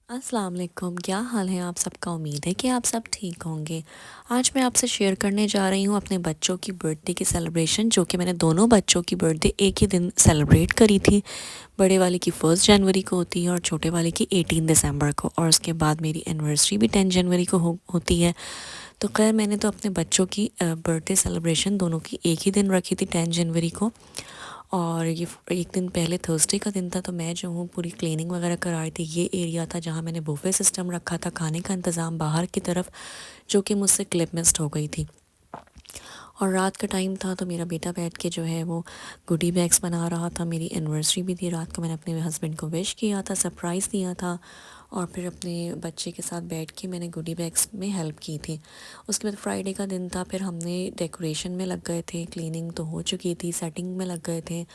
अस्सलाम वालेकुम, क्या हाल है आप सबका। उम्मीद है कि आप सब ठीक होंगे। आज मैं आपसे शेयर करने जा रही हूँ अपने बच्चों की बर्थडे की सेलिब्रेशन, जो कि मैंने दोनों बच्चों की बर्थडे एक ही दिन सेलिब्रेट करी थी। बड़े वाले की 1 जनवरी को होती है और छोटे वाले की 18 दिसंबर को, और उसके बाद मेरी एनिवर्सरी भी 10 जनवरी को होती है। तो खैर मैंने तो अपने बच्चों की बर्थडे सेलिब्रेशन दोनों की एक ही दिन रखी थी, 10 जनवरी को। और ये एक दिन पहले थर्सडे का दिन था, तो मैं जो हूँ पूरी क्लीनिंग वगैरह करा रही थी। ये एरिया था जहाँ मैंने बुफे सिस्टम रखा था, खाने का इंतज़ाम बाहर की तरफ, जो कि मुझसे क्लिप मिस्ड हो गई थी। और रात का टाइम था, तो मेरा बेटा बैठ के जो है वो गुडी बैग्स बना रहा था। मेरी एनिवर्सरी भी थी, रात को मैंने अपने हस्बैंड को विश किया था, सरप्राइज़ दिया था, और फिर अपने बच्चे के साथ बैठ के मैंने गुडी बैग्स में हेल्प की थी। उसके बाद फ्राइडे का दिन था, फिर हमने डेकोरेशन में लग गए थे। क्लीनिंग तो हो चुकी थी, सेटिंग में लग गए थे।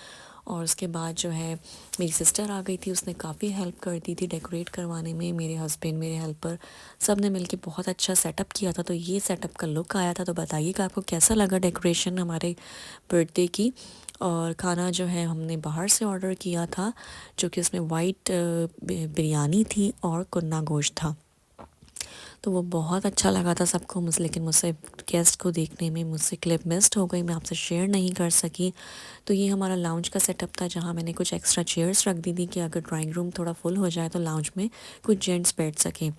और उसके बाद जो है मेरी सिस्टर आ गई थी, उसने काफ़ी हेल्प कर दी थी डेकोरेट करवाने में। मेरे हस्बैंड, मेरे हेल्पर, सब ने मिलके बहुत अच्छा सेटअप किया था। तो ये सेटअप का लुक आया था। तो बताइएगा आपको कैसा लगा डेकोरेशन हमारे बर्थडे की। और खाना जो है हमने बाहर से ऑर्डर किया था, जो कि उसमें वाइट बिरयानी थी और कुन्ना गोश्त था। तो वो बहुत अच्छा लगा था सबको मुझे, लेकिन मुझसे गेस्ट को देखने में मुझसे क्लिप मिस्ड हो गई, मैं आपसे शेयर नहीं कर सकी। तो ये हमारा लाउंज का सेटअप था, जहाँ मैंने कुछ एक्स्ट्रा चेयर्स रख दी थी कि अगर ड्राइंग रूम थोड़ा फुल हो जाए तो लाउंज में कुछ जेंट्स बैठ सकें।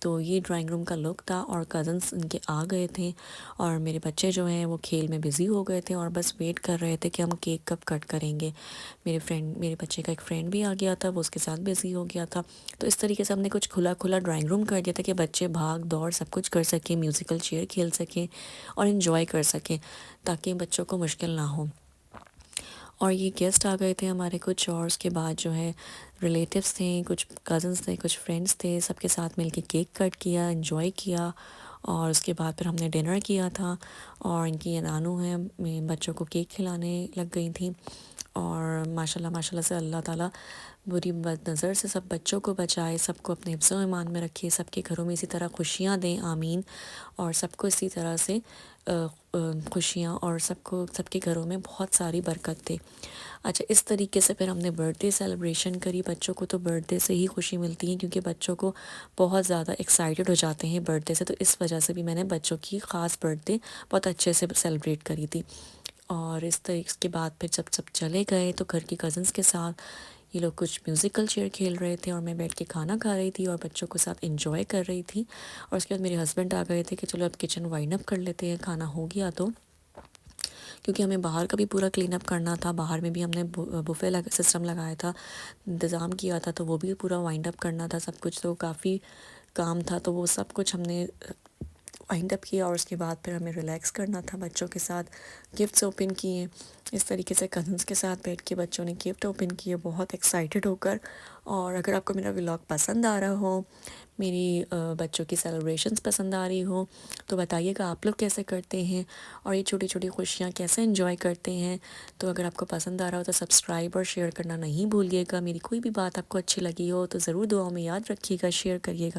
तो ये ड्राइंग रूम का लुक था, और कज़न्स इनके आ गए थे, और मेरे बच्चे जो हैं वो खेल में बिज़ी हो गए थे और बस वेट कर रहे थे कि हम केक कब कट करेंगे। मेरे बच्चे का एक फ्रेंड भी आ गया था, वो उसके साथ बिज़ी हो गया था। तो इस तरीके से हमने कुछ खुला खुला ड्राइंग रूम कर दिया था कि बच्चे भाग दौड़ सब कुछ कर सकें, म्यूज़िकल चेयर खेल सकें और इन्जॉय कर सकें, ताकि बच्चों को मुश्किल ना हो। और ये गेस्ट आ गए थे हमारे कुछ, और उसके बाद जो है रिलेटिव्स थे, कुछ कज़न्स थे, कुछ फ्रेंड्स थे, सबके साथ मिलके केक कट किया, एंजॉय किया। और उसके बाद फिर हमने डिनर किया था। और इनकी ये नानू हैं, मैं बच्चों को केक खिलाने लग गई थी। और माशाल्लाह माशाल्लाह से अल्लाह ताला बुरी नज़र से सब बच्चों को बचाए, सबको अपने हिफ्ज़-ओ ईमान में रखे, सबके घरों में इसी तरह खुशियाँ दें, आमीन। और सबको इसी तरह से खुशियाँ, और सबको सबके घरों में बहुत सारी बरकत दे। अच्छा, इस तरीके से फिर हमने बर्थडे सेलिब्रेशन करी। बच्चों को तो बर्थडे से ही खुशी मिलती है, क्योंकि बच्चों को बहुत ज़्यादा एक्साइटेड हो जाते हैं बर्थडे से। तो इस वजह से भी मैंने बच्चों की ख़ास बर्थडे बहुत अच्छे से सेलिब्रेट करी थी। और इस तरीके के बाद फिर जब सब चले गए, तो घर की कज़न्स के साथ ये लोग कुछ म्यूज़िकल चेयर खेल रहे थे, और मैं बैठ के खाना खा रही थी और बच्चों के साथ इंजॉय कर रही थी। और उसके बाद मेरे हस्बैंड आ गए थे कि चलो अब किचन वाइंड अप कर लेते हैं, खाना हो गया तो। क्योंकि हमें बाहर का भी पूरा क्लीन अप करना था, बाहर में भी हमने बुफे सिस्टम लगाया था, इंतज़ाम किया था, तो वो भी पूरा वाइंड अप करना था सब कुछ। तो काफ़ी काम था, तो वो सब कुछ हमने वाइंड अप किया। और उसके बाद फिर हमें रिलैक्स करना था बच्चों के साथ, गिफ्ट्स ओपन किए। इस तरीके से कज़न्स के साथ बैठ के बच्चों ने गिफ्ट ओपन किए बहुत एक्साइटेड होकर। और अगर आपको मेरा व्लॉग पसंद आ रहा हो, मेरी बच्चों की सेलिब्रेशंस पसंद आ रही हो, तो बताइएगा आप लोग कैसे करते हैं और ये छोटी छोटी खुशियाँ कैसे एंजॉय करते हैं। तो अगर आपको पसंद आ रहा हो तो सब्सक्राइब और शेयर करना नहीं भूलिएगा। मेरी कोई भी बात आपको अच्छी लगी हो तो ज़रूर दुआओं में याद रखिएगा, शेयर करिएगा।